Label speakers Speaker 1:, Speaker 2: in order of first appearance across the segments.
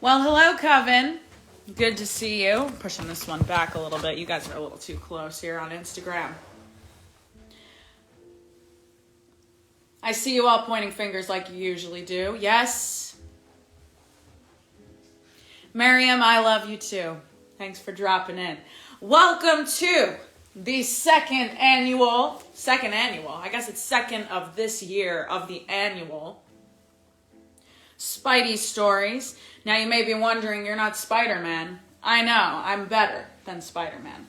Speaker 1: Well, hello, Coven. Good to see you. Pushing this one back a little bit. You guys are a little too close here on Instagram. I see you all pointing fingers like you usually do. Yes. Miriam, I love you too. Thanks for dropping in. Welcome to the second annual, I guess it's second of this year of the annual Spidey Stories. Now you may be wondering, you're not Spider-Man. I know, I'm better than Spider-Man.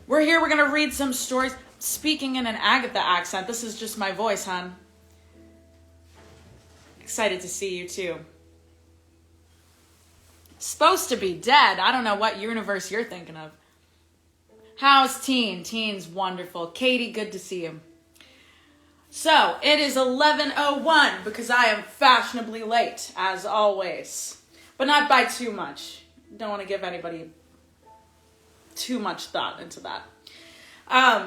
Speaker 1: We're here, we're going to read some stories. Speaking in an Agatha accent. This is just my voice, hon. Excited to see you too. Supposed to be dead. I don't know what universe you're thinking of. How's Teen? Teen's wonderful. Katie, good to see you. So, it is 11:01 because I am fashionably late, as always. But not by too much. Don't want to give anybody too much thought into that.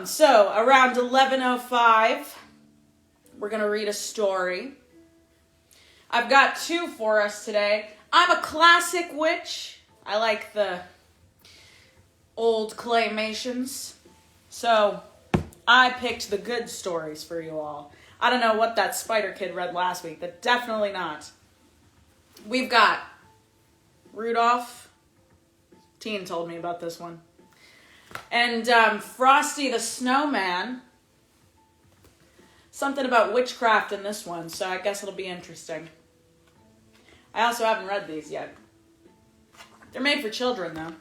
Speaker 1: So, around 11:05, we're going to read a story. I've got two for us today. I'm a classic witch. I like the old claymations. So, I picked the good stories for you all. I don't know what that spider kid read last week, but definitely not. We've got Rudolph. Teen told me about this one. And Frosty the Snowman. Something about witchcraft in this one, so I guess it'll be interesting. I also haven't read these yet. They're made for children, though.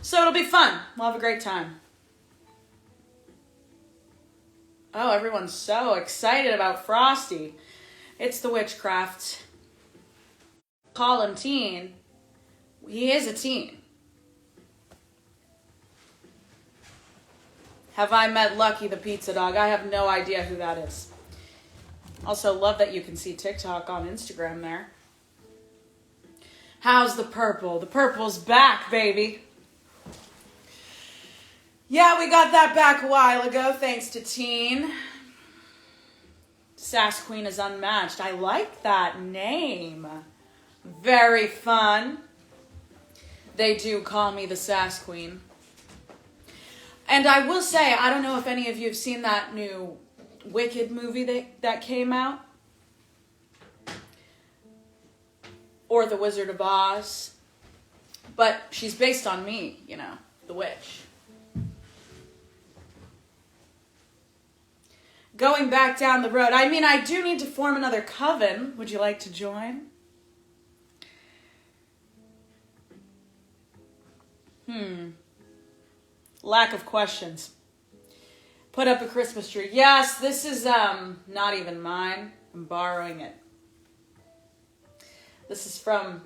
Speaker 1: So it'll be fun. We'll have a great time. Oh, everyone's so excited about Frosty. It's the witchcraft. Call him Teen. He is a teen. Have I met Lucky the pizza dog? I have no idea who that is. Also, love that you can see TikTok on Instagram there. How's the purple? The purple's back, baby. Yeah, we got that back a while ago, thanks to Teen. Sass Queen is unmatched. I like that name. Very fun. They do call me the Sass Queen. And I will say, I don't know if any of you have seen that new Wicked movie that came out. Or The Wizard of Oz. But she's based on me, you know, the witch. Going back down the road. I mean, I do need to form another coven. Would you like to join? Lack of questions. Put up a Christmas tree. Yes, this is not even mine. I'm borrowing it. This is from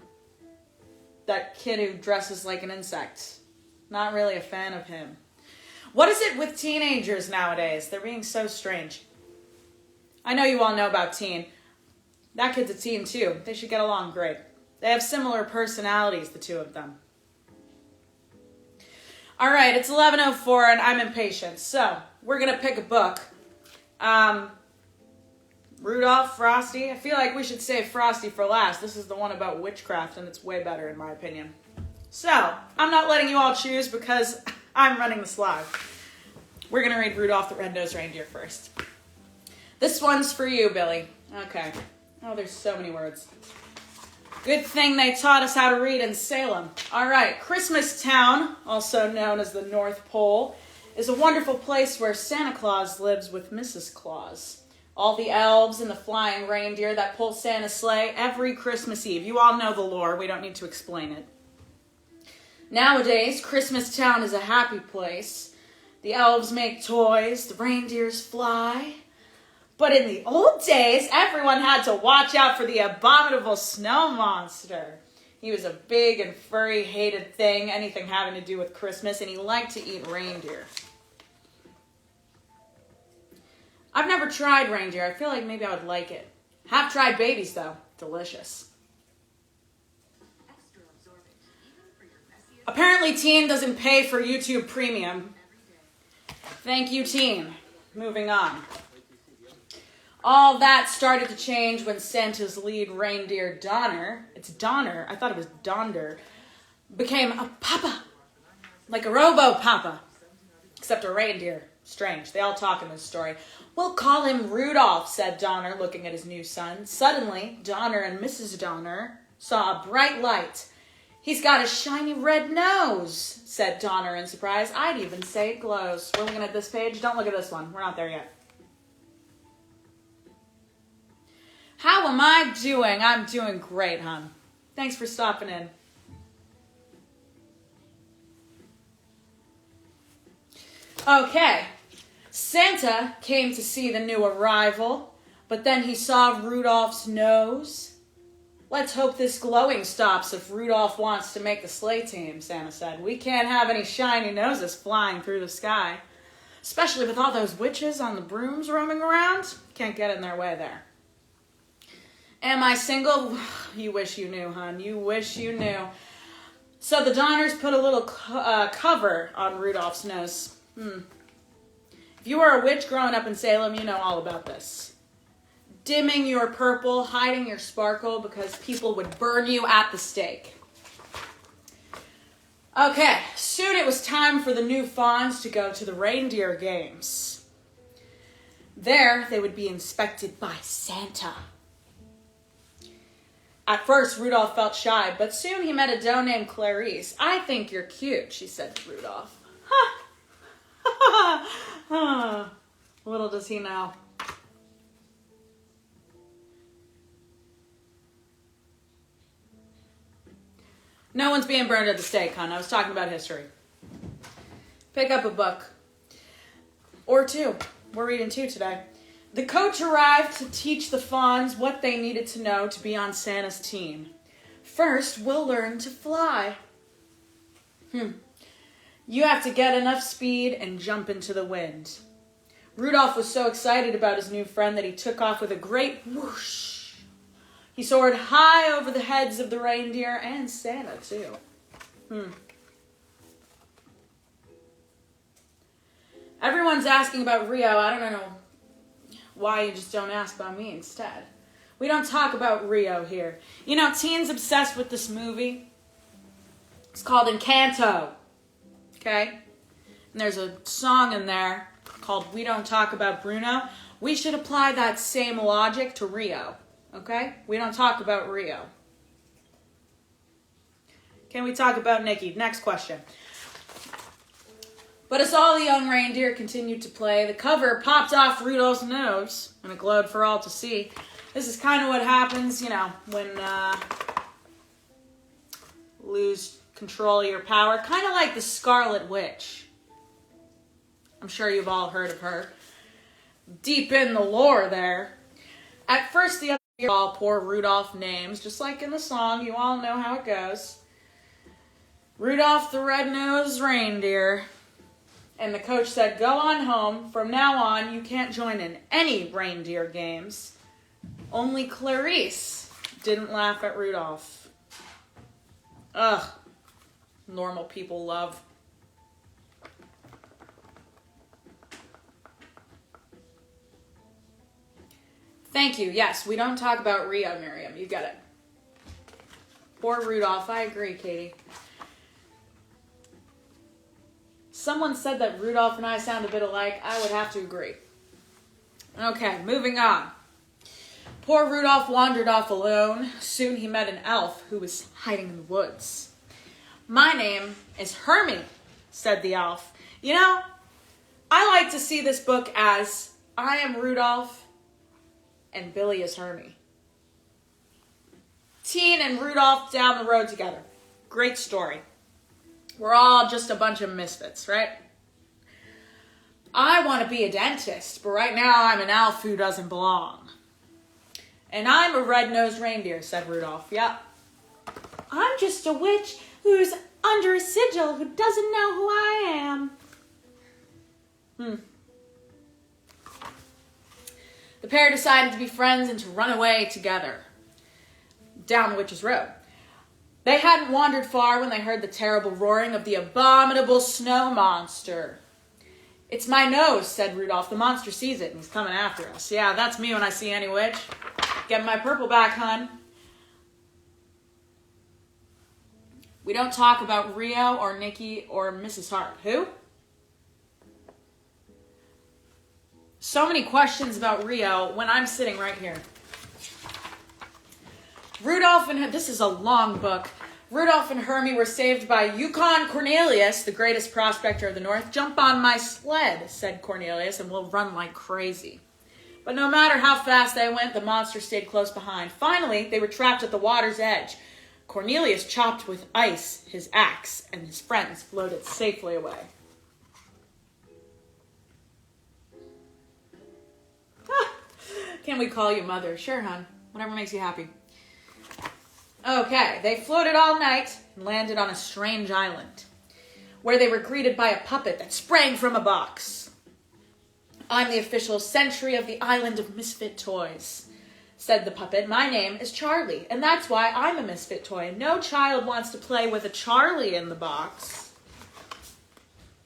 Speaker 1: that kid who dresses like an insect. Not really a fan of him. What is it with teenagers nowadays? They're being so strange. I know you all know about Teen. That kid's a teen too. They should get along great. They have similar personalities, the two of them. All right, it's 11:04 and I'm impatient. So, we're going to pick a book. Rudolph, Frosty. I feel like we should save Frosty for last. This is the one about witchcraft and it's way better in my opinion. So, I'm not letting you all choose because I'm running the slide. We're going to read Rudolph the Red-Nosed Reindeer first. This one's for you, Billy. Okay. Oh, there's so many words. Good thing they taught us how to read in Salem. All right. Christmas Town, also known as the North Pole, is a wonderful place where Santa Claus lives with Mrs. Claus. All the elves and the flying reindeer that pull Santa's sleigh every Christmas Eve. You all know the lore. We don't need to explain it. Nowadays, Christmas Town is a happy place. The elves make toys, the reindeers fly. But in the old days, everyone had to watch out for the abominable snow monster. He was a big and furry, hated thing, anything having to do with Christmas, and he liked to eat reindeer. I've never tried reindeer. I feel like maybe I would like it. Have tried babies, though. Delicious. Apparently, Teen doesn't pay for YouTube Premium. Thank you, Teen. Moving on. All that started to change when Santa's lead reindeer, Donner, it's Donner, I thought it was Donder, became a papa, like a robo-papa, except a reindeer. Strange, they all talk in this story. We'll call him Rudolph, said Donner, looking at his new son. Suddenly, Donner and Mrs. Donner saw a bright light. He's got a shiny red nose, said Donner in surprise. I'd even say it glows. We're looking at this page. Don't look at this one. We're not there yet. How am I doing? I'm doing great, hon. Thanks for stopping in. Okay. Santa came to see the new arrival, but then he saw Rudolph's nose. Let's hope this glowing stops if Rudolph wants to make the sleigh team, Santa said. We can't have any shiny noses flying through the sky, especially with all those witches on the brooms roaming around. Can't get in their way there. Am I single? You wish you knew, hon. You wish you knew. So the Donners put a little cover on Rudolph's nose. If you were a witch growing up in Salem, you know all about this. Dimming your purple, hiding your sparkle because people would burn you at the stake. Okay, soon it was time for the new fawns to go to the reindeer games. There, they would be inspected by Santa. At first, Rudolph felt shy, but soon he met a doe named Clarice. I think you're cute, she said to Rudolph. Ha! Little does he know. No one's being burned at the stake, hon. I was talking about history. Pick up a book. Or two. We're reading two today. The coach arrived to teach the fawns what they needed to know to be on Santa's team. First, we'll learn to fly. You have to get enough speed and jump into the wind. Rudolph was so excited about his new friend that he took off with a great whoosh. He soared high over the heads of the reindeer and Santa, too. Everyone's asking about Rio. I don't know why you just don't ask about me instead. We don't talk about Rio here. You know, teens obsessed with this movie. It's called Encanto. Okay? And there's a song in there called We Don't Talk About Bruno. We should apply that same logic to Rio. Okay? We don't talk about Rio. Can we talk about Nikki? Next question. But as all the young reindeer continued to play, the cover popped off Rudolph's nose, and it glowed for all to see. This is kind of what happens, you know, when lose control of your power. Kind of like the Scarlet Witch. I'm sure you've all heard of her. Deep in the lore there. At first, the other all poor Rudolph names, just like in the song. You all know how it goes. Rudolph the Red-Nosed Reindeer. And the coach said, go on home. From now on, you can't join in any reindeer games. Only Clarice didn't laugh at Rudolph. Ugh. Normal people love. Thank you. Yes, we don't talk about Rio, Miriam. You get it. Poor Rudolph. I agree, Katie. Someone said that Rudolph and I sound a bit alike. I would have to agree. Okay, moving on. Poor Rudolph wandered off alone. Soon he met an elf who was hiding in the woods. My name is Hermie, said the elf. You know, I like to see this book as I am Rudolph and Billy is Hermie. Teen and Rudolph down the road together. Great story. We're all just a bunch of misfits, right? I want to be a dentist, but right now I'm an elf who doesn't belong. And I'm a red-nosed reindeer, said Rudolph. Yep. I'm just a witch who's under a sigil who doesn't know who I am. The pair decided to be friends and to run away together down the witch's road. They hadn't wandered far when they heard the terrible roaring of the abominable snow monster. It's my nose, said Rudolph. The monster sees it and he's coming after us. Yeah, that's me when I see any witch. Get my purple back, hun. We don't talk about Rio or Nikki or Mrs. Hart. Who? So many questions about Rio when I'm sitting right here. Rudolph and... This is a long book. Rudolph and Hermie were saved by Yukon Cornelius, the greatest prospector of the North. Jump on my sled, said Cornelius, and we'll run like crazy. But no matter how fast they went, the monster stayed close behind. Finally, they were trapped at the water's edge. Cornelius chopped with ice his axe, and his friends floated safely away. Can we call you Mother? Sure, hon. Whatever makes you happy. Okay, they floated all night and landed on a strange island, where they were greeted by a puppet that sprang from a box. I'm the official sentry of the island of misfit toys, said the puppet. My name is Charlie, and that's why I'm a misfit toy. No child wants to play with a Charlie in the box.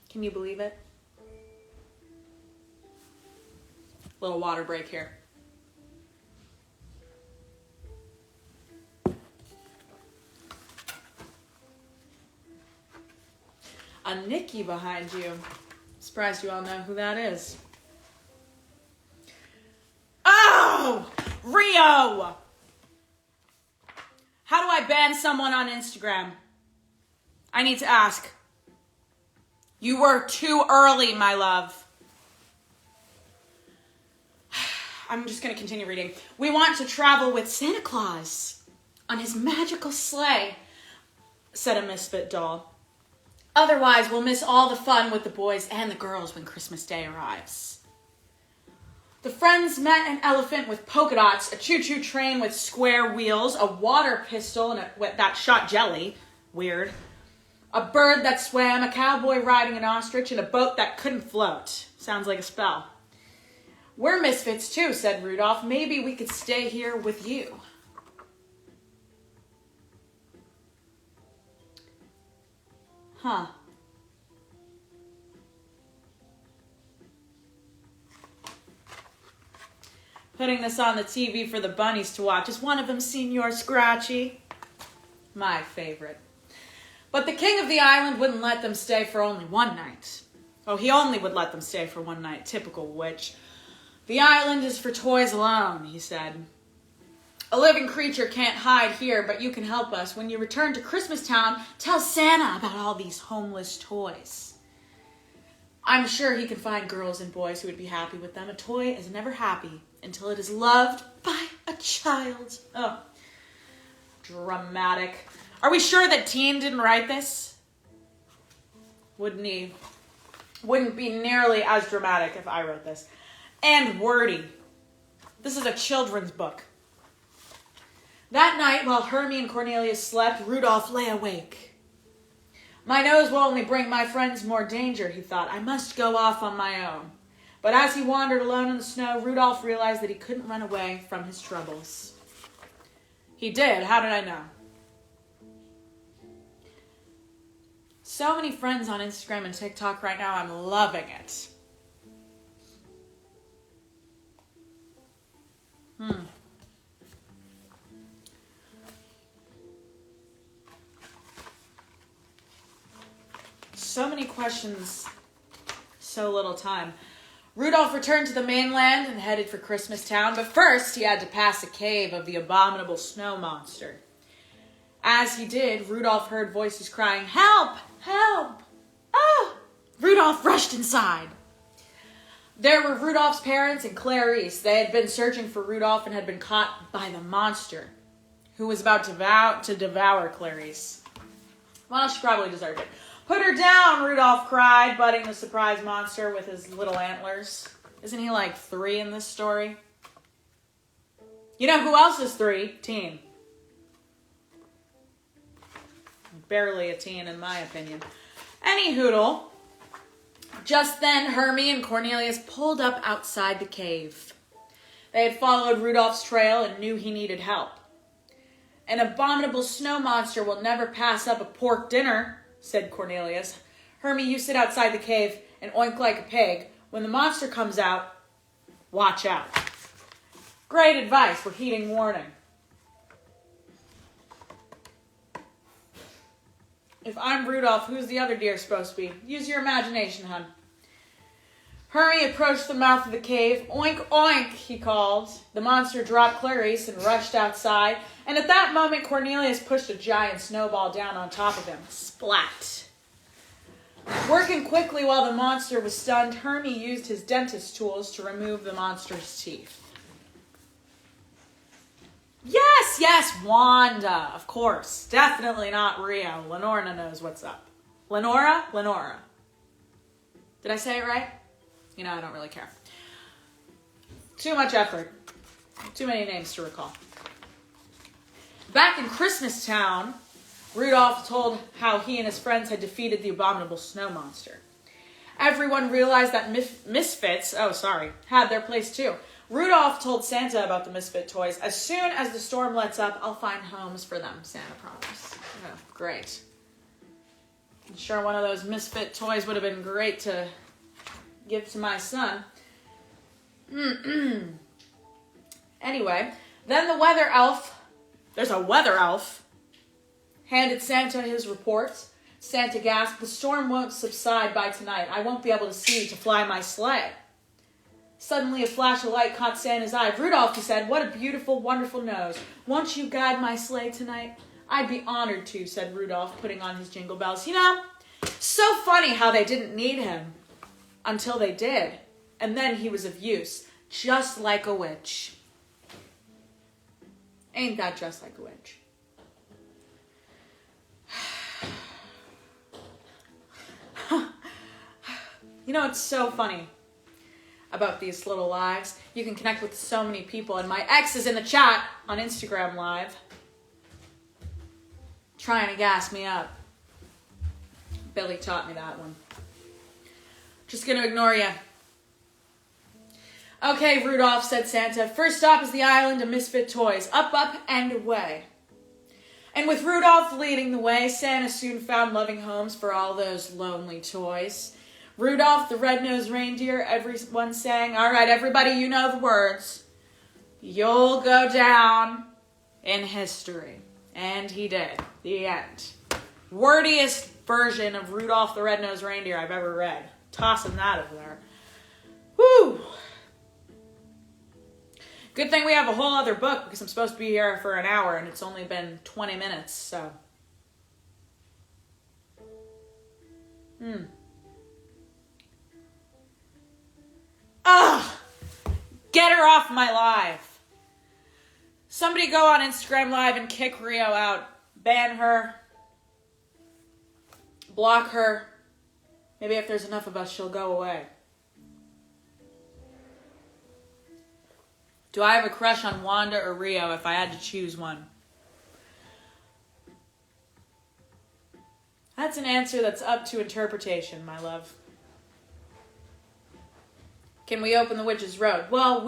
Speaker 1: Can you believe it? Little water break here. A Nikki behind you. Surprised you all know who that is. Oh! Rio! How do I ban someone on Instagram? I need to ask. You were too early, my love. I'm just going to continue reading. We want to travel with Santa Claus on his magical sleigh, said a misfit doll. Otherwise, we'll miss all the fun with the boys and the girls when Christmas Day arrives. The friends met an elephant with polka dots, a choo-choo train with square wheels, a water pistol that shot jelly. Weird. A bird that swam, a cowboy riding an ostrich, and a boat that couldn't float. Sounds like a spell. We're misfits too, said Rudolph. Maybe we could stay here with you. Huh. Putting this on the TV for the bunnies to watch. Is one of them Senor Scratchy? My favorite. But the king of the island wouldn't let them stay for only one night. Oh, he only would let them stay for one night. Typical witch. The island is for toys alone, he said. A living creature can't hide here, but you can help us. When you return to Christmas Town, tell Santa about all these homeless toys. I'm sure he can find girls and boys who would be happy with them. A toy is never happy until it is loved by a child. Oh, dramatic. Are we sure that Teen didn't write this? Wouldn't he? Wouldn't be nearly as dramatic if I wrote this. And wordy. This is a children's book. That night, while Hermie and Cornelius slept, Rudolph lay awake. My nose will only bring my friends more danger, he thought. I must go off on my own. But as he wandered alone in the snow, Rudolph realized that he couldn't run away from his troubles. He did. How did I know? So many friends on Instagram and TikTok right now. I'm loving it. So many questions, so little time. Rudolph returned to the mainland and headed for Christmas Town, but first he had to pass a cave of the abominable snow monster. As he did, Rudolph heard voices crying, "Help! Help! Ah!" Rudolph rushed inside. There were Rudolph's parents and Clarice. They had been searching for Rudolph and had been caught by the monster, who was about to devour Clarice. Well, she probably deserved it. Put her down, Rudolph cried, butting the surprise monster with his little antlers. Isn't he like 3 in this story? You know who else is 3? Teen. Barely a teen in my opinion. Any hoodle. Just then, Hermie and Cornelius pulled up outside the cave. They had followed Rudolph's trail and knew he needed help. An abominable snow monster will never pass up a pork dinner, said Cornelius. Hermie, you sit outside the cave and oink like a pig. When the monster comes out, watch out. Great advice. We're heeding warning. If I'm Rudolph, who's the other deer supposed to be? Use your imagination, hun. Hermie approached the mouth of the cave. Oink, oink, he called. The monster dropped Clarice and rushed outside. And at that moment, Cornelius pushed a giant snowball down on top of him. Splat. Working quickly while the monster was stunned, Hermie used his dentist tools to remove the monster's teeth. Yes, Wanda, of course. Definitely not Rio. Lenora knows what's up. Lenora? Did I say it right? You know, I don't really care. Too much effort. Too many names to recall. Back in Christmas Town, Rudolph told how he and his friends had defeated the abominable snow monster. Everyone realized that misfits, had their place too. Rudolph told Santa about the misfit toys. As soon as the storm lets up, I'll find homes for them, Santa promised. Oh, great. I'm sure one of those misfit toys would have been great to give to my son. Anyway, then the weather elf, there's a weather elf, handed Santa his report. Santa gasped, "The storm won't subside by tonight. I won't be able to see to fly my sleigh." Suddenly, a flash of light caught Santa's eye. "Rudolph," he said, "what a beautiful, wonderful nose. Won't you guide my sleigh tonight?" "I'd be honored to," said Rudolph, putting on his jingle bells. You know, so funny how they didn't need him until they did. And then he was of use, just like a witch. Ain't that just like a witch? You know, it's so funny about these little lives. You can connect with so many people, and my ex is in the chat on Instagram Live trying to gas me up. Billy taught me that one. Just gonna ignore you. "Okay, Rudolph," said Santa. "First stop is the island of misfit toys. Up, and away." And with Rudolph leading the way, Santa soon found loving homes for all those lonely toys. Rudolph the red-nosed reindeer, everyone sang. All right, everybody, you know the words. "You'll go down in history." And he did. The end. Wordiest version of Rudolph the red-nosed reindeer I've ever read. Tossing that over there. Woo! Good thing we have a whole other book because I'm supposed to be here for an hour and it's only been 20 minutes, so. Get her off my live. Somebody go on Instagram Live and kick Rio out. Ban her. Block her. Maybe if there's enough of us, she'll go away. Do I have a crush on Wanda or Rio if I had to choose one? That's an answer that's up to interpretation, my love. Can we open the Witch's Road? Well,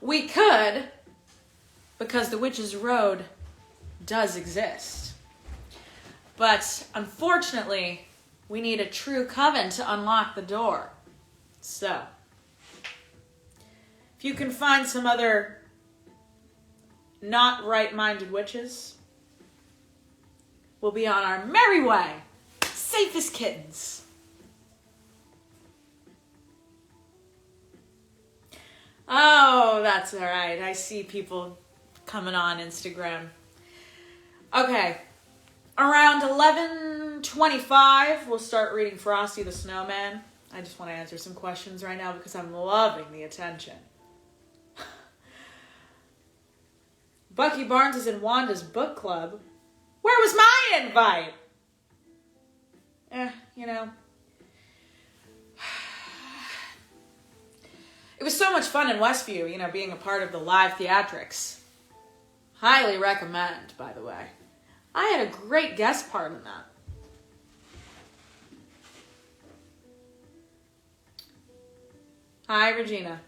Speaker 1: we could, because the Witch's Road does exist. But unfortunately, we need a true coven to unlock the door. So, if you can find some other not right-minded witches, we'll be on our merry way, safe as kittens. Oh, that's all right. I see people coming on Instagram. Okay. Around 11:25, we'll start reading Frosty the Snowman. I just want to answer some questions right now because I'm loving the attention. Bucky Barnes is in Wanda's book club. Where was my invite? You know. It was so much fun in Westview, you know, being a part of the live theatrics. Highly recommend, by the way. I had a great guest part in that. Hi, Regina.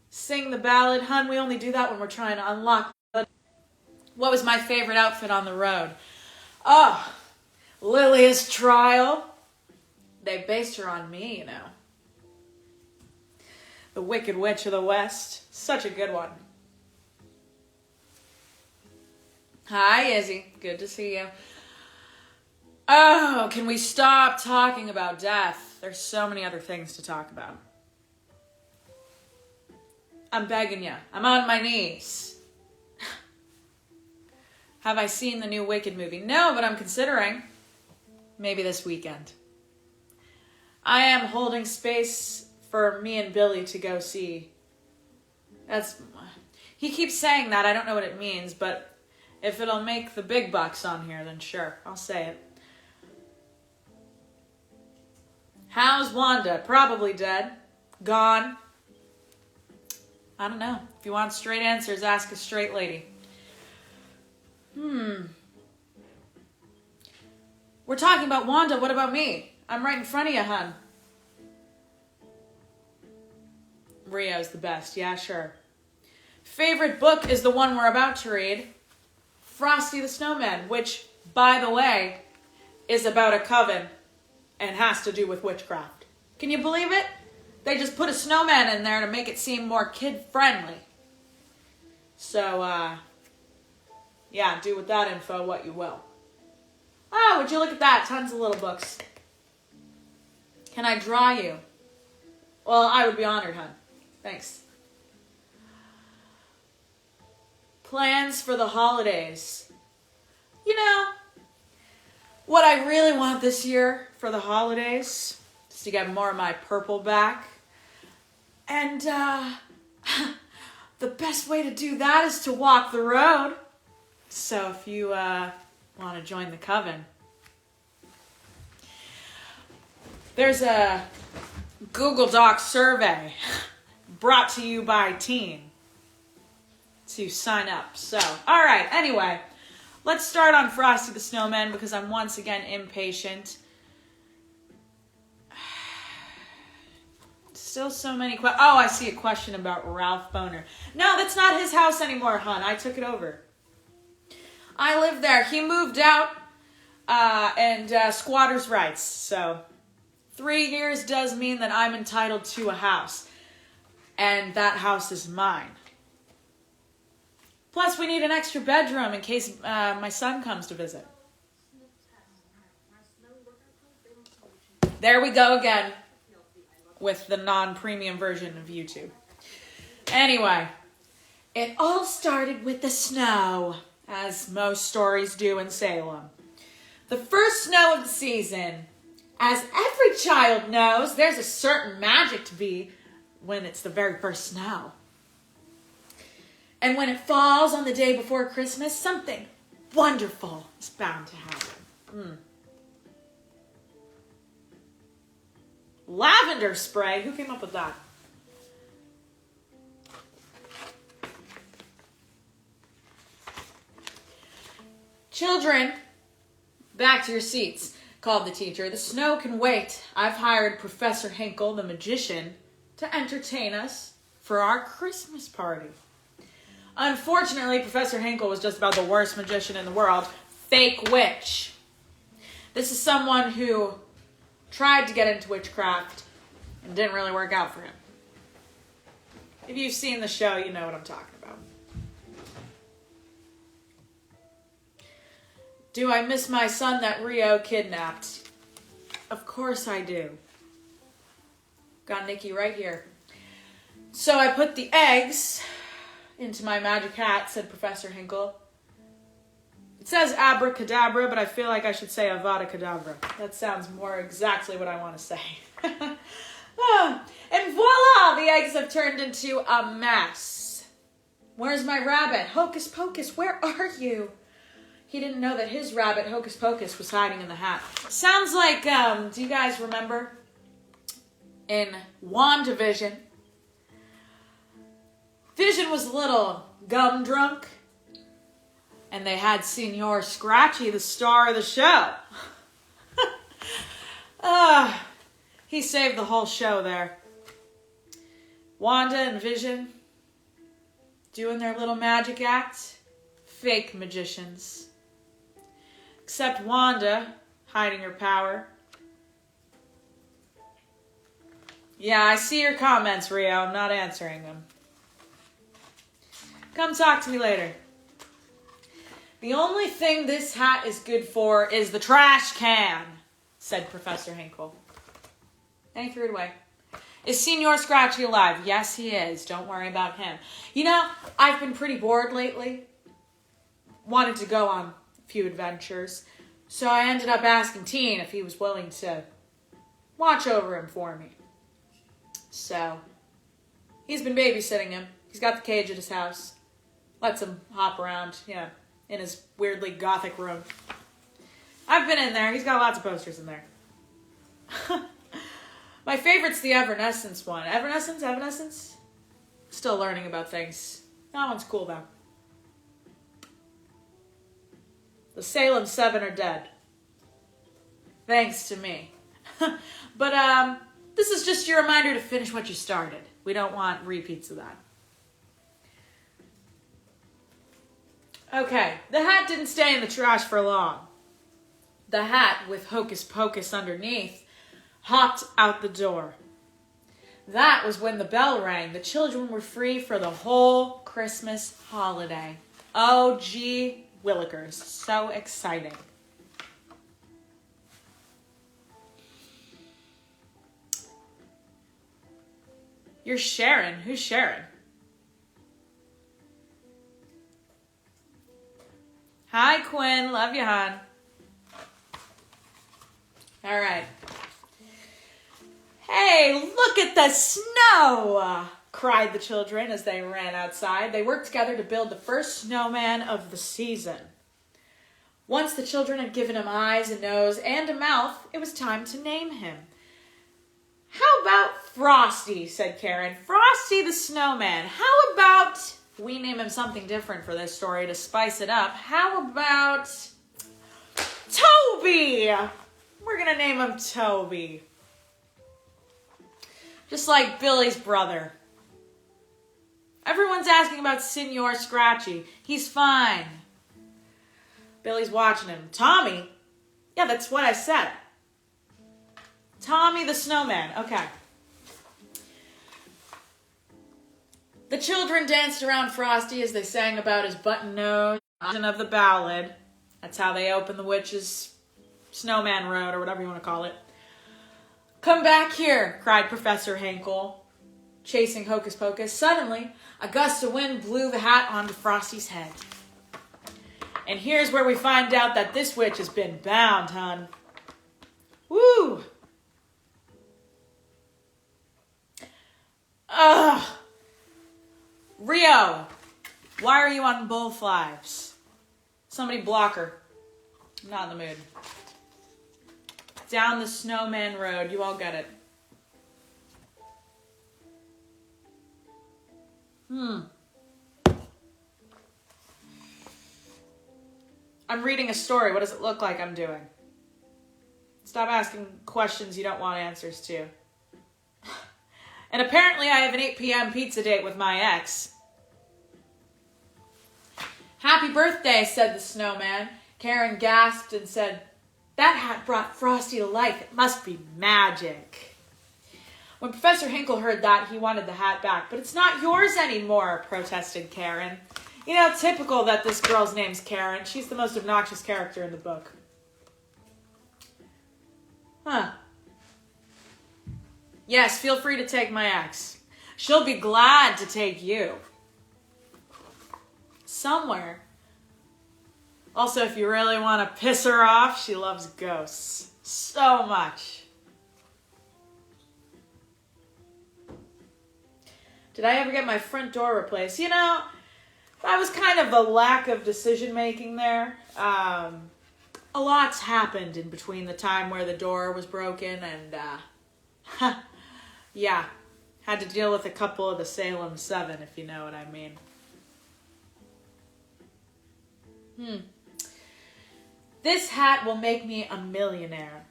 Speaker 1: Sing the ballad. Hun, we only do that when we're trying to unlock. What was my favorite outfit on the road? Oh, Lilia's trial. They based her on me, you know. The Wicked Witch of the West. Such a good one. Hi, Izzy. Good to see you. Oh, can we stop talking about death? There's so many other things to talk about. I'm begging you. I'm on my knees. Have I seen the new Wicked movie? No, but I'm considering. Maybe this weekend. I am holding space for me and Billy to go see. He keeps saying that. I don't know what it means, but if it'll make the big bucks on here, then sure, I'll say it. How's Wanda? Probably dead. Gone. I don't know. If you want straight answers, ask a straight lady. We're talking about Wanda. What about me? I'm right in front of you, hun. Rio's the best. Yeah, sure. Favorite book is the one we're about to read. Frosty the Snowman, which, by the way, is about a coven and has to do with witchcraft. Can you believe it? They just put a snowman in there to make it seem more kid-friendly. So, yeah, do with that info what you will. Oh, would you look at that? Tons of little books. Can I draw you? Well, I would be honored, hun. Thanks. Plans for the holidays. You know, what I really want this year for the holidays is to get more of my purple back. And the best way to do that is to walk the road. So if you want to join the coven, there's a Google Doc survey brought to you by Teen to sign up. So, all right, anyway, let's start on Frosty the Snowman because I'm once again impatient. Still so many questions. Oh, I see a question about Ralph Boner. No, that's not his house anymore, hon. I took it over. I live there. He moved out and squatter's rights. So 3 years does mean that I'm entitled to a house. And that house is mine. Plus, we need an extra bedroom in case my son comes to visit. There we go again with the non-premium version of YouTube. Anyway, it all started with the snow, as most stories do in Salem. The first snow of the season. As every child knows, there's a certain magic to be when it's the very first snow. And when it falls on the day before Christmas, something wonderful is bound to happen. Lavender spray? Who came up with that? Children, back to your seats, called the teacher. The snow can wait. I've hired Professor Hinkle, the magician, to entertain us for our Christmas party. Unfortunately, Professor Hinkle was just about the worst magician in the world. Fake witch. This is someone who tried to get into witchcraft and didn't really work out for him. If you've seen the show, you know what I'm talking about. Do I miss my son that Rio kidnapped? Of course I do. Got Nikki right here. So I put the eggs into my magic hat, said Professor Hinkle. It says abracadabra, but I feel like I should say avada kedavra. That sounds more exactly what I want to say. And voila! The eggs have turned into a mess. Where's my rabbit? Hocus Pocus, where are you? He didn't know that his rabbit, Hocus Pocus, was hiding in the hat. Sounds like, do you guys remember in WandaVision, Vision was a little gum drunk, and they had Senor Scratchy, the star of the show. He saved the whole show there. Wanda and Vision doing their little magic act. Fake magicians. Except Wanda hiding her power. Yeah, I see your comments, Rio. I'm not answering them. Come talk to me later. The only thing this hat is good for is the trash can, said Professor Hinkle. And he threw it away. Is Senor Scratchy alive? Yes, he is. Don't worry about him. You know, I've been pretty bored lately. Wanted to go on a few adventures. So I ended up asking Teen if he was willing to watch over him for me. So, he's been babysitting him. He's got the cage at his house. Lets him hop around, in his weirdly gothic room. I've been in there. He's got lots of posters in there. My favorite's the Evanescence one. Evanescence? Still learning about things. That one's cool, though. The Salem 7 are dead. Thanks to me. But, this is just your reminder to finish what you started. We don't want repeats of that. Okay, the hat didn't stay in the trash for long. The hat, with Hocus Pocus underneath, hopped out the door. That was when the bell rang. The children were free for the whole Christmas holiday. Oh, gee willikers. So exciting. You're Sharon. Who's Sharon? Hi, Quinn. Love you, hon. All right. Hey, look at the snow, cried the children as they ran outside. They worked together to build the first snowman of the season. Once the children had given him eyes, a nose, and a mouth, it was time to name him. How about Frosty, said Karen. Frosty the snowman. How about we name him something different for this story to spice it up? How about Toby? We're going to name him Toby. Just like Billy's brother. Everyone's asking about Senor Scratchy. He's fine. Billy's watching him. Tommy? Yeah, that's what I said. Tommy the snowman. Okay. The children danced around Frosty as they sang about his button nose of the ballad. That's how they open the witch's snowman road, or whatever you want to call it. Come back here, cried Professor Hinkle, chasing Hocus Pocus. Suddenly, a gust of wind blew the hat onto Frosty's head. And here's where we find out that this witch has been bound, hun. Woo! Ugh! Rio, why are you on both lives? Somebody block her. I'm not in the mood. Down the snowman road. You all get it. I'm reading a story. What does it look like I'm doing? Stop asking questions you don't want answers to. And apparently I have an 8 p.m. pizza date with my ex. Happy birthday, said the snowman. Karen gasped and said, that hat brought Frosty to life. It must be magic. When Professor Hinkle heard that, he wanted the hat back. But it's not yours anymore, protested Karen. You know, typical that this girl's name's Karen. She's the most obnoxious character in the book. Huh. Yes, feel free to take my ex. She'll be glad to take you. Somewhere. Also, if you really want to piss her off, she loves ghosts. So much. Did I ever get my front door replaced? You know, that was kind of a lack of decision-making there. A lot's happened in between the time where the door was broken and, yeah, had to deal with a couple of the Salem 7, if you know what I mean. This hat will make me a millionaire,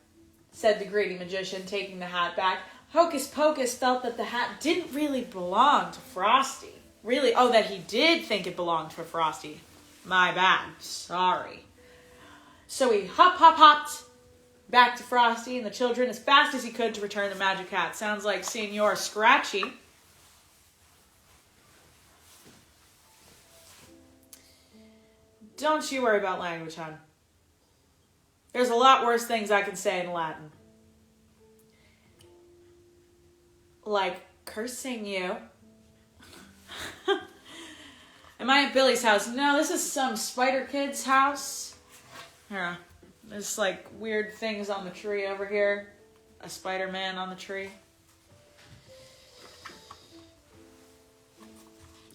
Speaker 1: said the greedy magician, taking the hat back. Hocus Pocus felt that the hat didn't really belong to Frosty. Really? Oh, that he did think it belonged to Frosty. My bad. Sorry. So he hopped back to Frosty and the children as fast as he could to return the magic hat. Sounds like Senor Scratchy. Don't you worry about language, hon. There's a lot worse things I can say in Latin. Like cursing you. Am I at Billy's house? No, this is some spider kid's house. Yeah, there's like weird things on the tree over here. A Spider-Man on the tree.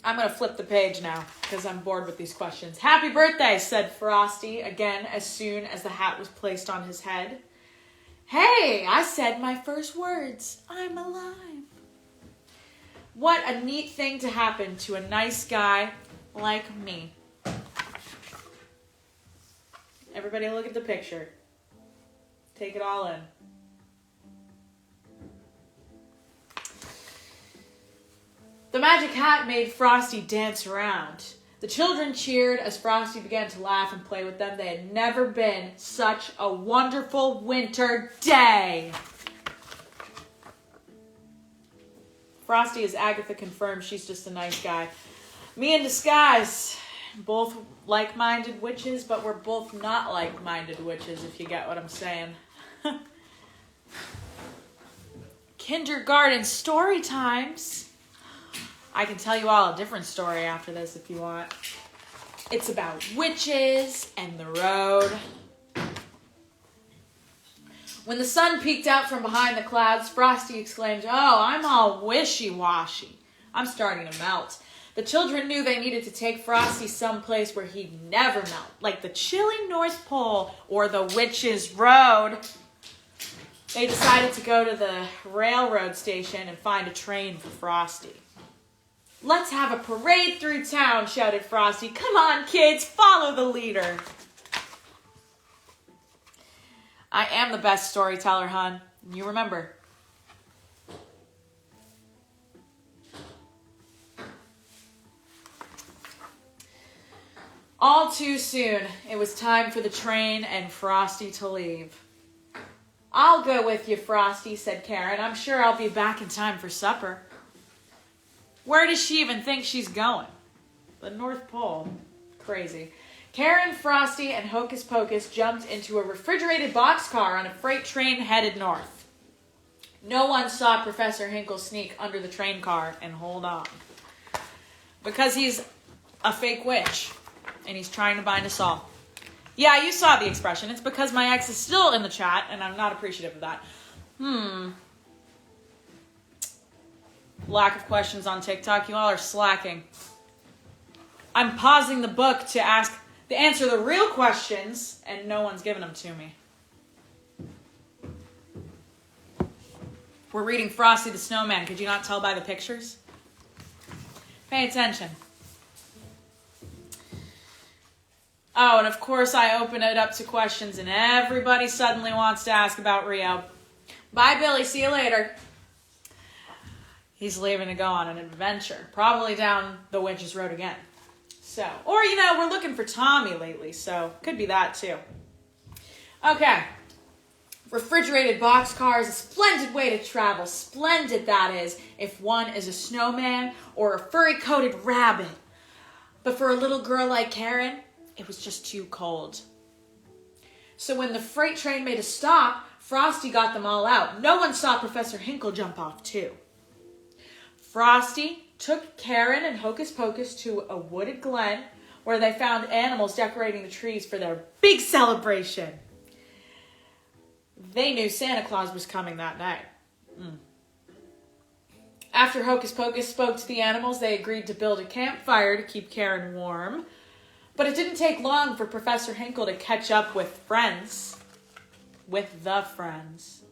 Speaker 1: I'm going to flip the page now because I'm bored with these questions. Happy birthday, said Frosty again as soon as the hat was placed on his head. Hey, I said my first words. I'm alive. What a neat thing to happen to a nice guy like me. Everybody look at the picture. Take it all in. The magic hat made Frosty dance around. The children cheered as Frosty began to laugh and play with them. They had never been such a wonderful winter day. Frosty, as Agatha confirmed, she's just a nice guy. Me in disguise. Both like-minded witches, but we're both not like-minded witches, if you get what I'm saying. Kindergarten story times. I can tell you all a different story after this if you want. It's about witches and the road. When the sun peeked out from behind the clouds, Frosty exclaimed, "Oh, I'm all wishy-washy. I'm starting to melt." The children knew they needed to take Frosty someplace where he'd never melt, like the chilly North Pole or the Witch's Road. They decided to go to the railroad station and find a train for Frosty. "Let's have a parade through town," shouted Frosty. "Come on, kids, follow the leader." I am the best storyteller, hon. You remember. All too soon, it was time for the train and Frosty to leave. "I'll go with you, Frosty," said Karen. "I'm sure I'll be back in time for supper." Where does she even think she's going? The North Pole. Crazy. Karen, Frosty, and Hocus Pocus jumped into a refrigerated boxcar on a freight train headed north. No one saw Professor Hinkle sneak under the train car and hold on. Because he's a fake witch. And he's trying to bind us all. Yeah, you saw the expression. It's because my ex is still in the chat, and I'm not appreciative of that. Lack of questions on TikTok. You all are slacking. I'm pausing the book to answer the real questions, and no one's giving them to me. We're reading Frosty the Snowman. Could you not tell by the pictures? Pay attention. Oh, and of course I open it up to questions, and everybody suddenly wants to ask about Rio. Bye, Billy. See you later. He's leaving to go on an adventure, probably down the Witch's Road again. So, or, we're looking for Tommy lately, so could be that too. Okay. Refrigerated boxcar is a splendid way to travel. Splendid, that is, if one is a snowman or a furry-coated rabbit. But for a little girl like Karen, it was just too cold. So when the freight train made a stop, Frosty got them all out. No one saw Professor Hinkle jump off, too. Frosty took Karen and Hocus Pocus to a wooded glen where they found animals decorating the trees for their big celebration. They knew Santa Claus was coming that night. After Hocus Pocus spoke to the animals, they agreed to build a campfire to keep Karen warm. But it didn't take long for Professor Hinkle to catch up with friends. With the friends.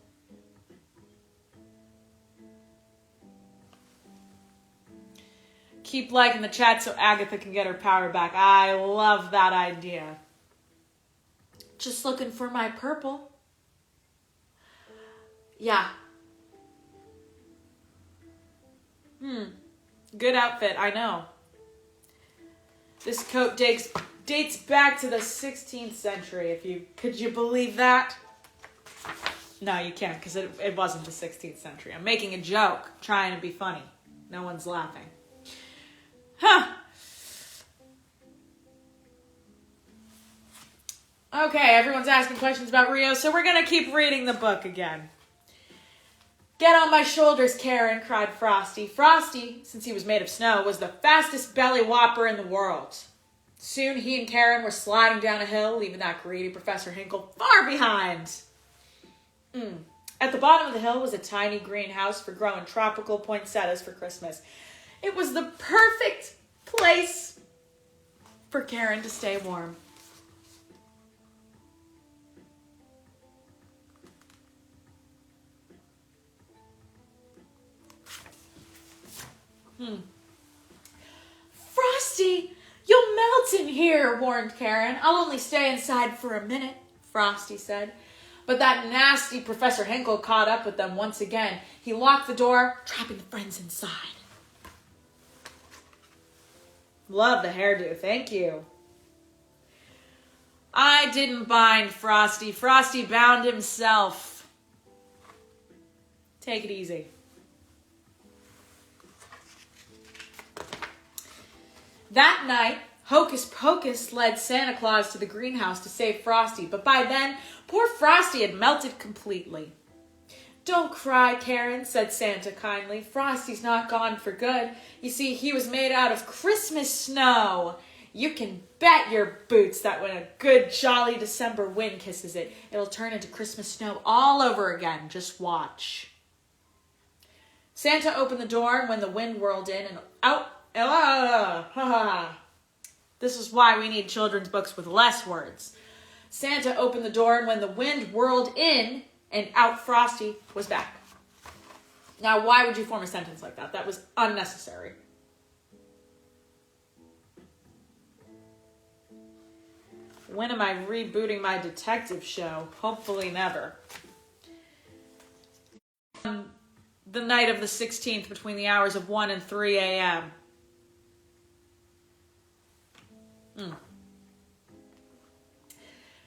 Speaker 1: Keep liking the chat so Agatha can get her power back. I love that idea. Just looking for my purple. Yeah. Good outfit, I know. This coat dates back to the 16th century. Could you believe that? No, you can't, because it wasn't the 16th century. I'm making a joke, trying to be funny. No one's laughing. Huh. Okay, everyone's asking questions about Rio, so we're going to keep reading the book again. Get on my shoulders, Karen, cried Frosty. Frosty, since he was made of snow, was the fastest belly whopper in the world. Soon he and Karen were sliding down a hill, leaving that greedy Professor Hinkle far behind. At the bottom of the hill was a tiny greenhouse for growing tropical poinsettias for Christmas. It was the perfect place for Karen to stay warm. Frosty, you'll melt in here, warned Karen. I'll only stay inside for a minute, Frosty said. But that nasty Professor Hinkle caught up with them once again. He locked the door, trapping the friends inside. Love the hairdo, thank you. I didn't bind Frosty. Frosty bound himself. Take it easy. That night, Hocus Pocus led Santa Claus to the greenhouse to save Frosty, but by then, poor Frosty had melted completely. Don't cry, Karen, said Santa kindly. Frosty's not gone for good. You see, he was made out of Christmas snow. You can bet your boots that when a good, jolly December wind kisses it, it'll turn into Christmas snow all over again. Just watch. Santa opened the door, and when the wind whirled in and out, this is why we need children's books with less words. Santa opened the door, and when the wind whirled in and out, Frosty was back. Now, why would you form a sentence like that? That was unnecessary. When am I rebooting my detective show? Hopefully never. The night of the 16th between the hours of 1 and 3 a.m.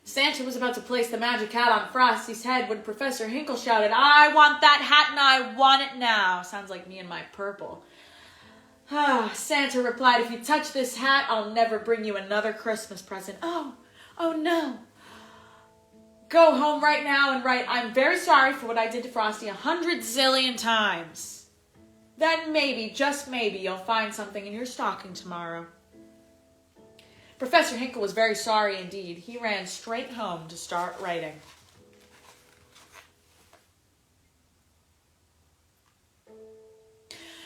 Speaker 1: Santa was about to place the magic hat on Frosty's head when Professor Hinkle shouted, I want that hat and I want it now. Sounds like me and my purple. Santa replied, if you touch this hat, I'll never bring you another Christmas present. Oh no. Go home right now and write, I'm very sorry for what I did to Frosty 100 zillion times. Then maybe, just maybe, you'll find something in your stocking tomorrow. Professor Hinkle was very sorry indeed. He ran straight home to start writing.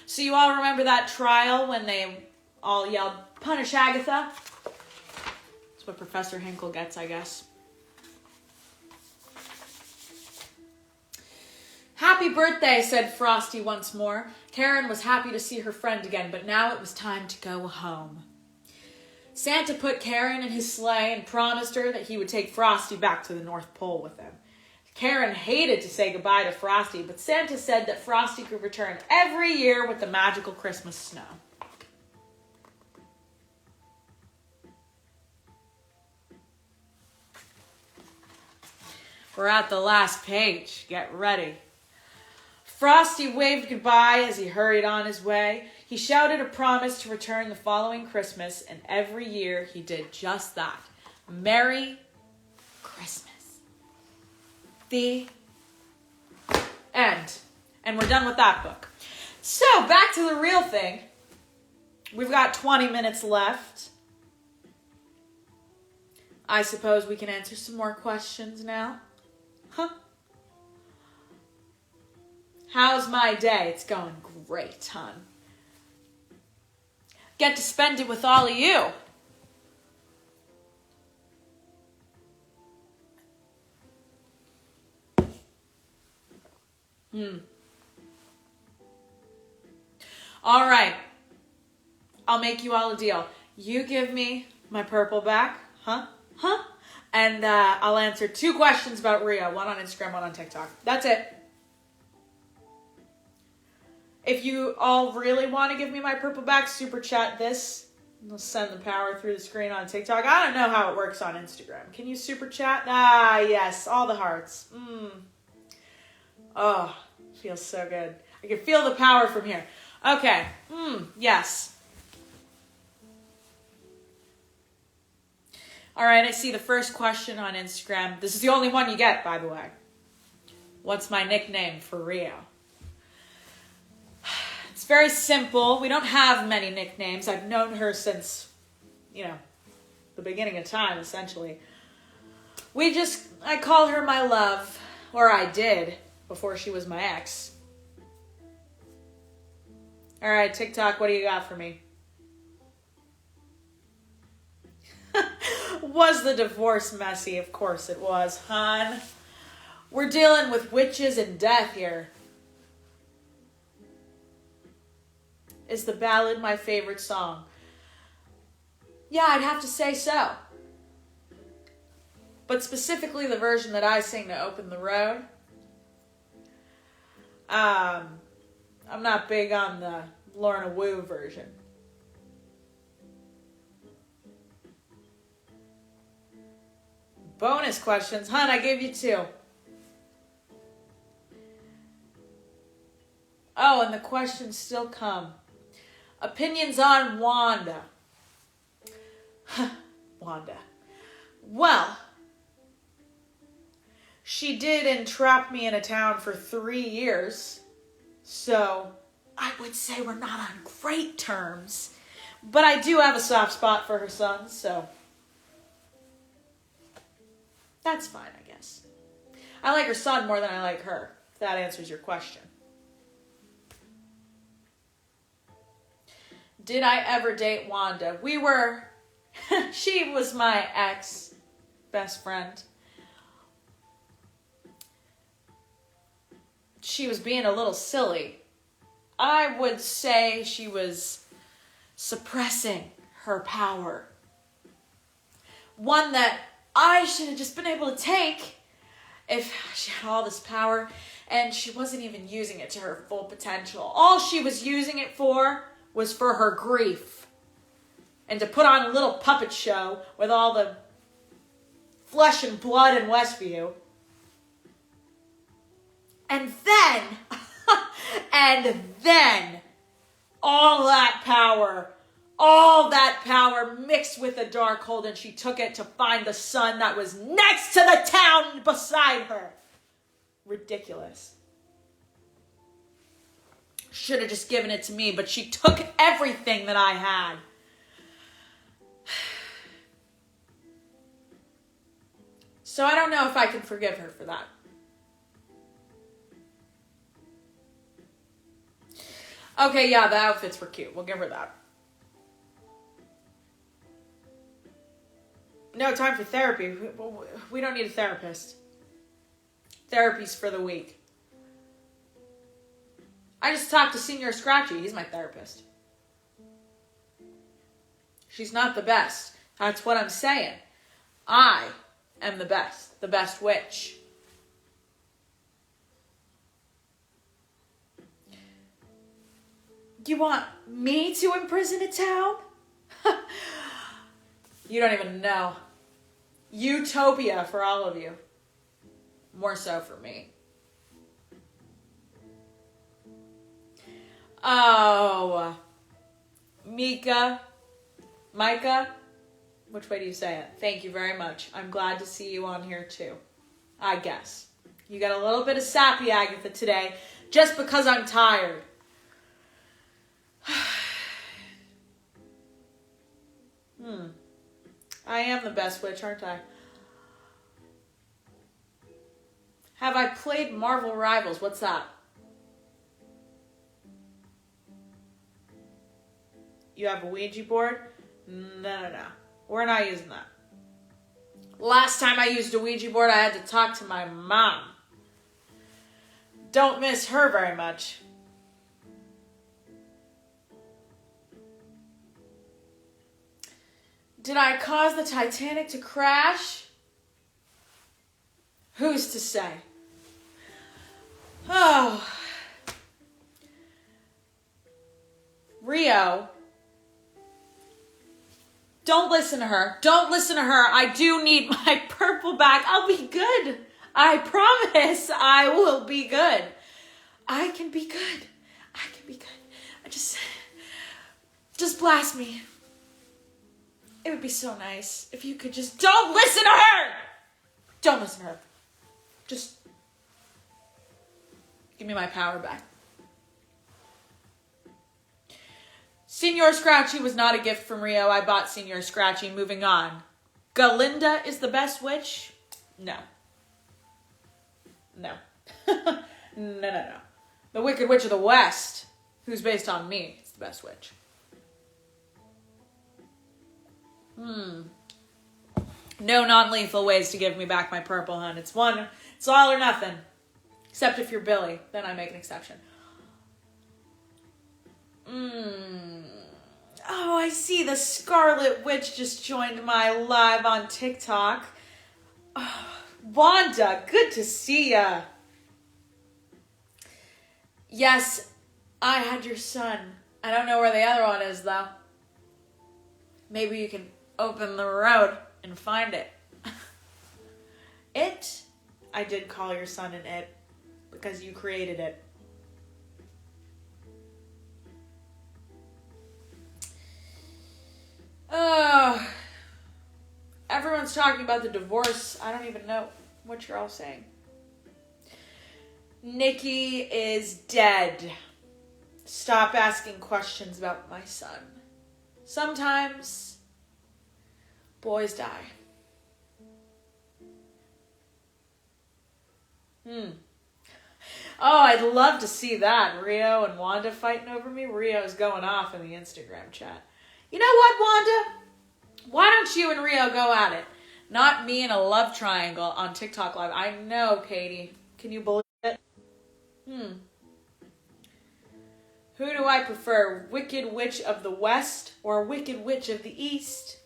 Speaker 1: So you all remember that trial when they all yelled, punish Agatha? That's what Professor Hinkle gets, I guess. Happy birthday, said Frosty once more. Karen was happy to see her friend again, but now it was time to go home. Santa put Karen in his sleigh and promised her that he would take Frosty back to the North Pole with him. Karen hated to say goodbye to Frosty, but Santa said that Frosty could return every year with the magical Christmas snow. We're at the last page. Get ready. Frosty waved goodbye as he hurried on his way. He shouted a promise to return the following Christmas, and every year he did just that. Merry Christmas. The end. And we're done with that book. So, back to the real thing. We've got 20 minutes left. I suppose we can answer some more questions now. Huh? How's my day? It's going great, hon. Get to spend it with all of you. All right. I'll make you all a deal. You give me my purple back. Huh? And I'll answer 2 questions about Rio. One on Instagram, one on TikTok. That's it. If you all really want to give me my purple back, super chat this. I'll send the power through the screen on TikTok. I don't know how it works on Instagram. Can you super chat? Ah, yes. All the hearts. Oh, feels so good. I can feel the power from here. Okay. Yes. All right, I see the first question on Instagram. This is the only one you get, by the way. What's my nickname for Rio? It's very simple. We don't have many nicknames. I've known her since, the beginning of time, essentially. I call her my love, or I did, before she was my ex. All right, TikTok, what do you got for me? Was the divorce messy? Of course it was, hon. We're dealing with witches and death here. Is the ballad my favorite song? Yeah, I'd have to say so. But specifically the version that I sing to open the road. I'm not big on the Lorna Wu version. Bonus questions. Hun, I gave you 2. Oh, and the questions still come. Opinions on Wanda. Wanda. Well, she did entrap me in a town for 3 years. So, I would say we're not on great terms. But I do have a soft spot for her son, so that's fine, I guess. I like her son more than I like her, if that answers your question. Did I ever date Wanda? She was my ex best friend. She was being a little silly. I would say she was suppressing her power. One that I should have just been able to take if she had all this power and she wasn't even using it to her full potential. All she was using it for was for her grief and to put on a little puppet show with all the flesh and blood in Westview. And then, all that power mixed with the Darkhold, and she took it to find the sun that was next to the town beside her. Ridiculous. Should have just given it to me, but she took everything that I had. So I don't know if I can forgive her for that. Okay, yeah, the outfits were cute. We'll give her that. No time for therapy. We don't need a therapist. Therapy's for the weak. I just talked to Senior Scratchy. He's my therapist. She's not the best. That's what I'm saying. I am the best witch. You want me to imprison a town? You don't even know. Utopia for all of you. More so for me. Oh. Micah. Which way do you say it? Thank you very much. I'm glad to see you on here too. I guess. You got a little bit of sappy Agatha today just because I'm tired. I am the best witch, aren't I? Have I played Marvel Rivals? What's that? You have a Ouija board? No. We're not using that. Last time I used a Ouija board, I had to talk to my mom. Don't miss her very much. Did I cause the Titanic to crash? Who's to say? Oh. Rio. Don't listen to her. Don't listen to her. I do need my purple back. I'll be good. I promise I will be good. I can be good. I can be good. Just blast me. It would be so nice if you could just don't listen to her. Don't listen to her. Just give me my power back. Senor Scratchy was not a gift from Rio. I bought Senor Scratchy. Moving on. Galinda is the best witch? No. No. No. The Wicked Witch of the West, who's based on me, is the best witch. No non-lethal ways to give me back my purple, hun. It's all or nothing. Except if you're Billy, then I make an exception. Oh, I see the Scarlet Witch just joined my live on TikTok. Oh, Wanda, good to see ya. Yes, I had your son. I don't know where the other one is, though. Maybe you can open the road and find it. It? I did call your son an it because you created it. Oh, everyone's talking about the divorce. I don't even know what you're all saying. Nikki is dead. Stop asking questions about my son. Sometimes boys die. Oh, I'd love to see that. Rio and Wanda fighting over me. Rio's going off in the Instagram chat. You know what, Wanda? Why don't you and Rio go at it? Not me in a love triangle on TikTok Live. I know, Katie. Can you believe it? Who do I prefer? Wicked Witch of the West or Wicked Witch of the East?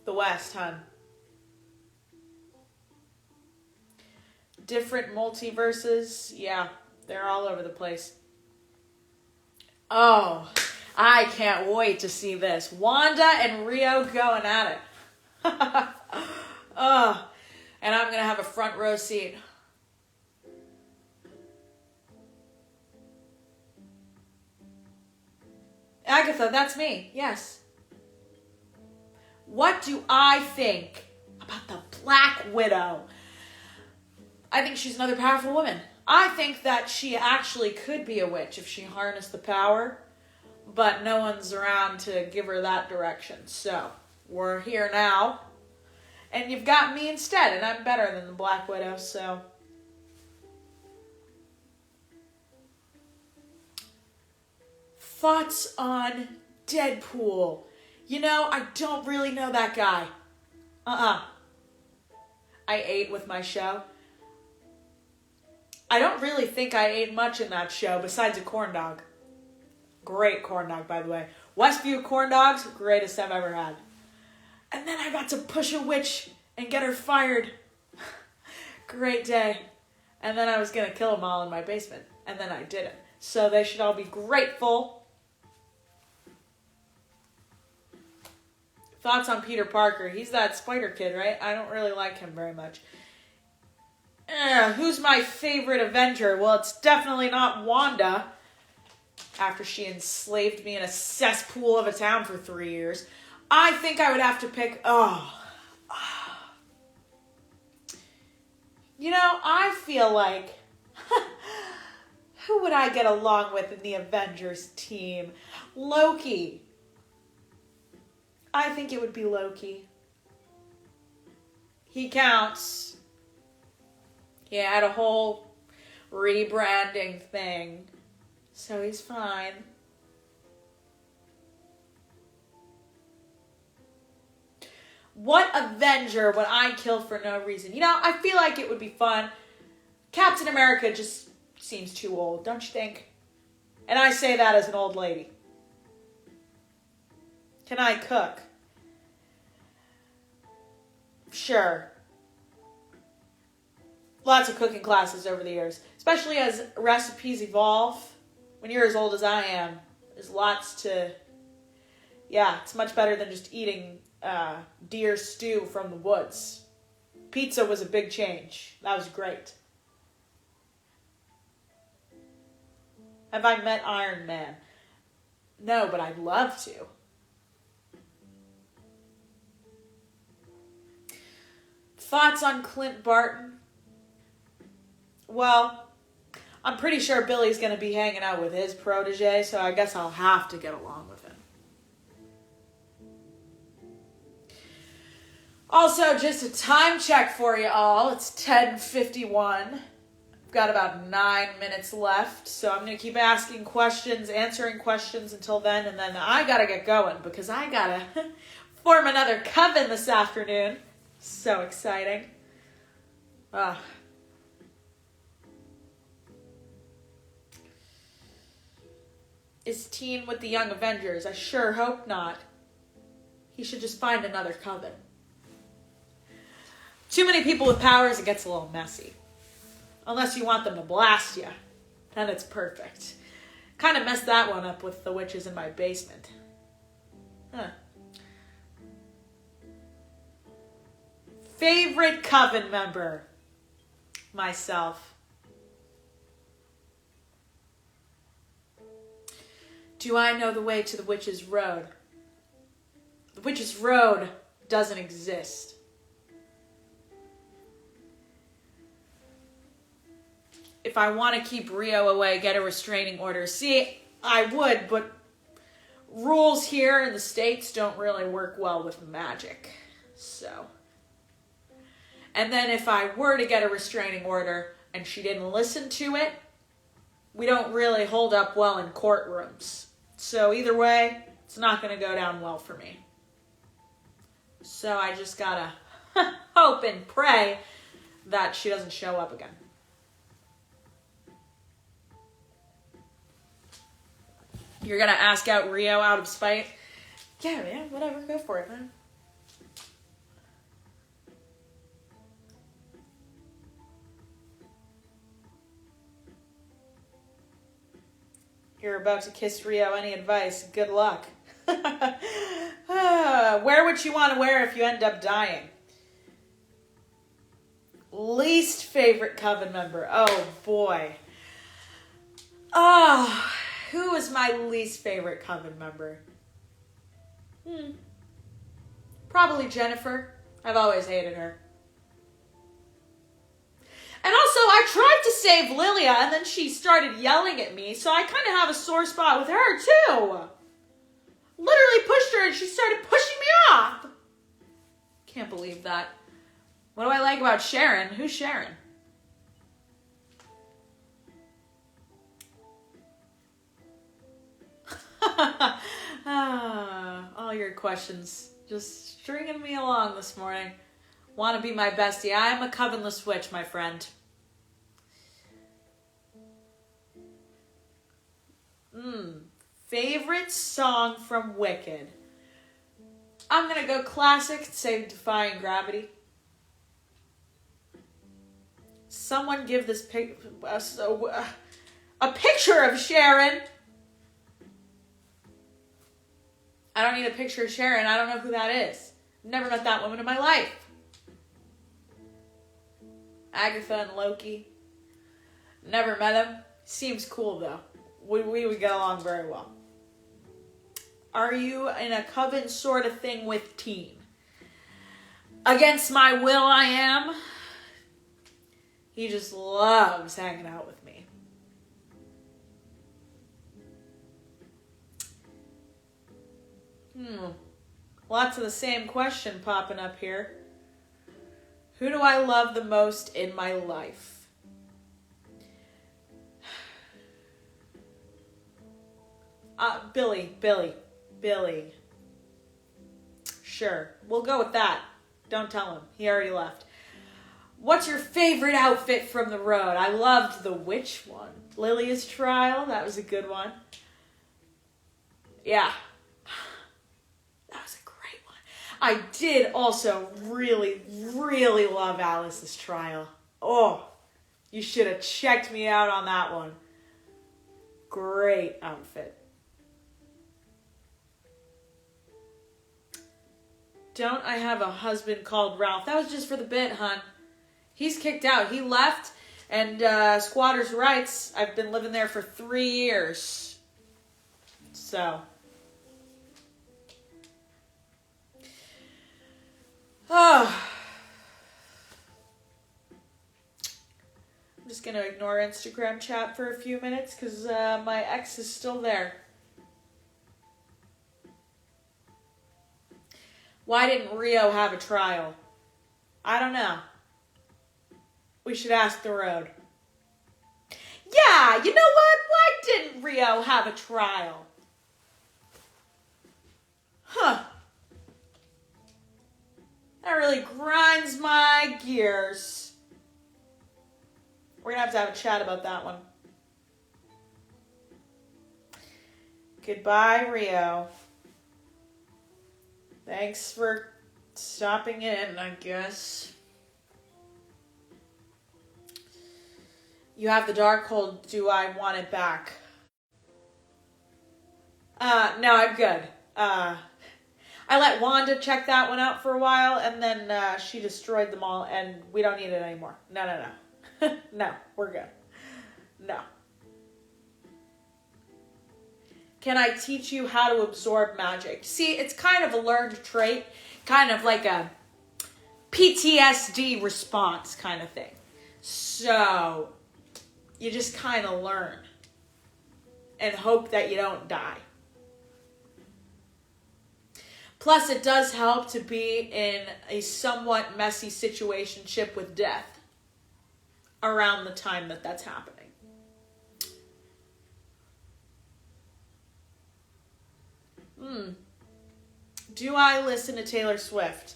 Speaker 1: The West, hun. Different multiverses. Yeah, they're all over the place. Oh, I can't wait to see this. Wanda and Rio going at it. Oh, and I'm going to have a front row seat. Agatha, that's me. Yes. What do I think about the Black Widow? I think she's another powerful woman. I think that she actually could be a witch if she harnessed the power, but no one's around to give her that direction. So, we're here now, and you've got me instead, and I'm better than the Black Widow, so. Thoughts on Deadpool? You know, I don't really know that guy. I ate with my show. I don't really think I ate much in that show besides a corn dog. Great corn dog, by the way. Westview corn dogs, greatest I've ever had. And then I got to push a witch and get her fired. Great day. And then I was going to kill them all in my basement. And then I didn't. So they should all be grateful. Thoughts on Peter Parker? He's that spider kid, right? I don't really like him very much. Who's my favorite Avenger? Well, it's definitely not Wanda. After she enslaved me in a cesspool of a town for 3 years. I think I would have to pick... You know, I feel like... Who would I get along with in the Avengers team? Loki. I think it would be Loki. He counts. He had a whole rebranding thing. So he's fine. What Avenger would I kill for no reason? You know, I feel like it would be fun. Captain America just seems too old, don't you think? And I say that as an old lady. Can I cook? Sure. Lots of cooking classes over the years. Especially as recipes evolve. When you're as old as I am, there's lots to... Yeah, it's much better than just eating deer stew from the woods. Pizza was a big change. That was great. Have I met Iron Man? No, but I'd love to. Thoughts on Clint Barton? Well, I'm pretty sure Billy's going to be hanging out with his protege, so I guess I'll have to get along with him. Also, just a time check for you all. It's 10:51. I've got about 9 minutes left, so I'm going to keep asking questions, answering questions until then, and then I got to get going because I got to form another coven this afternoon. So exciting. Is Teen with the Young Avengers? I sure hope not. He should just find another coven. Too many people with powers, it gets a little messy. Unless you want them to blast you. Then it's perfect. Kind of messed that one up with the witches in my basement. Favorite coven member? Myself. Do I know the way to the Witch's Road? The Witch's Road doesn't exist. If I want to keep Rio away, get a restraining order. See, I would, but rules here in the States don't really work well with magic. So. And then if I were to get a restraining order and she didn't listen to it, we don't really hold up well in courtrooms. So either way, it's not going to go down well for me. So I just gotta hope and pray that she doesn't show up again. You're going to ask out Rio out of spite? Yeah, man, whatever. Go for it, man. You're about to kiss Rio. Any advice? Good luck. Wear what you want to wear if you end up dying. Least favorite coven member. Oh, boy. Oh, who is my least favorite coven member? Probably Jennifer. I've always hated her. And also, I tried to save Lilia, and then she started yelling at me, so I kind of have a sore spot with her, too. Literally pushed her, and she started pushing me off. Can't believe that. What do I like about Sharon? Who's Sharon? All your questions just stringing me along this morning. Want to be my bestie. I am a covenless witch, my friend. Favorite song from Wicked? I'm going to go classic and say Defying Gravity. Someone give this a picture of Sharon. I don't need a picture of Sharon. I don't know who that is. Never met that woman in my life. Agatha and Loki. Never met him. Seems cool, though. We would get along very well. Are you in a coven sort of thing with Teen? Against my will, I am. He just loves hanging out with me. Lots of the same question popping up here. Who do I love the most in my life? Billy. Sure, we'll go with that. Don't tell him. He already left. What's your favorite outfit from the road? I loved the witch one. Lilia's Trial, that was a good one. Yeah. That was a great one. I did also really, really love Alice's Trial. Oh, you should have checked me out on that one. Great outfit. Don't I have a husband called Ralph? That was just for the bit, hun. He's kicked out. He left, and squatters' rights, I've been living there for 3 years. So. Oh. I'm just going to ignore Instagram chat for a few minutes because my ex is still there. Why didn't Rio have a trial? I don't know. We should ask the road. Yeah, you know what? Why didn't Rio have a trial? Huh. That really grinds my gears. We're going to have a chat about that one. Goodbye, Rio. Thanks for stopping in, I guess. You have the Darkhold. Do I want it back? No, I'm good. I let Wanda check that one out for a while, and then she destroyed them all, and we don't need it anymore. No. No, we're good. No. Can I teach you how to absorb magic? See, it's kind of a learned trait, kind of like a PTSD response kind of thing. So, you just kind of learn and hope that you don't die. Plus, it does help to be in a somewhat messy situationship with death around the time that that's happening. Do I listen to Taylor Swift?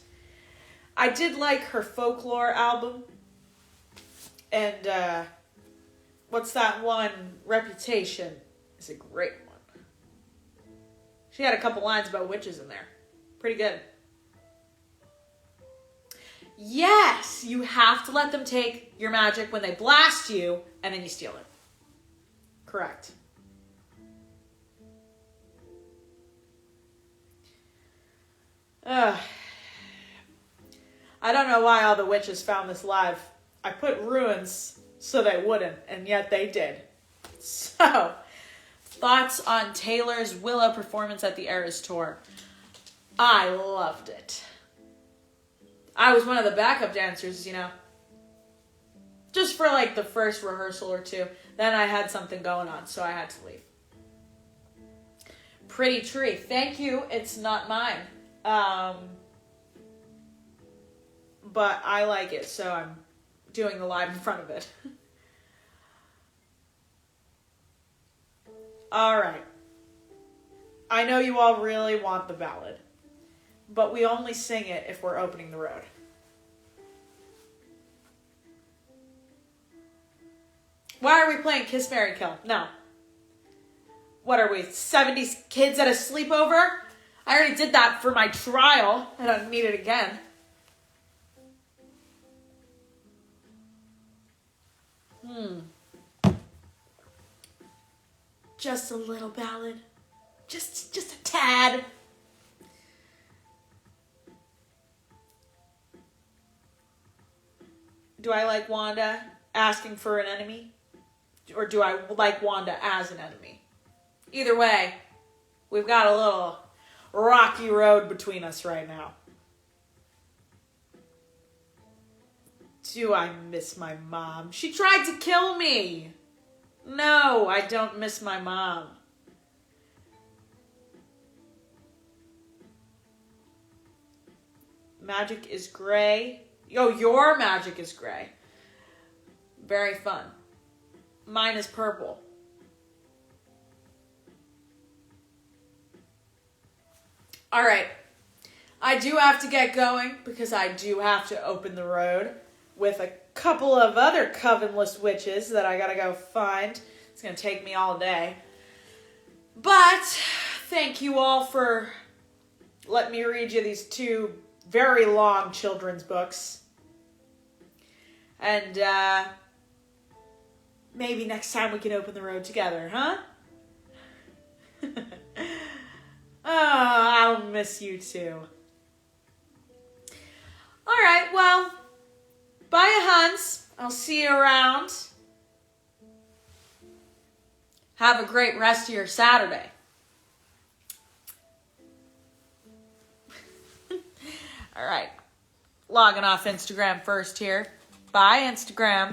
Speaker 1: I did like her Folklore album. And, what's that one? Reputation is a great one. She had a couple lines about witches in there. Pretty good. Yes, you have to let them take your magic when they blast you, and then you steal it. Correct. I don't know why all the witches found this live. I put ruins so they wouldn't, and yet they did. So, thoughts on Taylor's Willow performance at the Eras Tour? I loved it. I was one of the backup dancers, you know. Just for like the first rehearsal or two. Then I had something going on, so I had to leave. Pretty tree. Thank you. It's not mine. But I like it, so I'm doing the live in front of it. Alright. I know you all really want the ballad, but we only sing it if we're opening the road. Why are we playing Kiss, Marry, Kill? No. What are we, 70s kids at a sleepover? I already did that for my trial. I don't need it again. Just a little ballad. Just a tad. Do I like Wanda asking for an enemy? Or do I like Wanda as an enemy? Either way, we've got a little rocky road between us right now. Do I miss my mom? She tried to kill me. No, I don't miss my mom. Magic is gray. Oh, your magic is gray. Very fun. Mine is purple. All right. I do have to get going because I do have to open the road with a couple of other covenless witches that I gotta go find. It's gonna take me all day. But thank you all for letting me read you these two very long children's books. And maybe next time we can open the road together, huh? Oh, I'll miss you too. All right, well, bye, Hans. I'll see you around. Have a great rest of your Saturday. All right. Logging off Instagram first here. Bye, Instagram.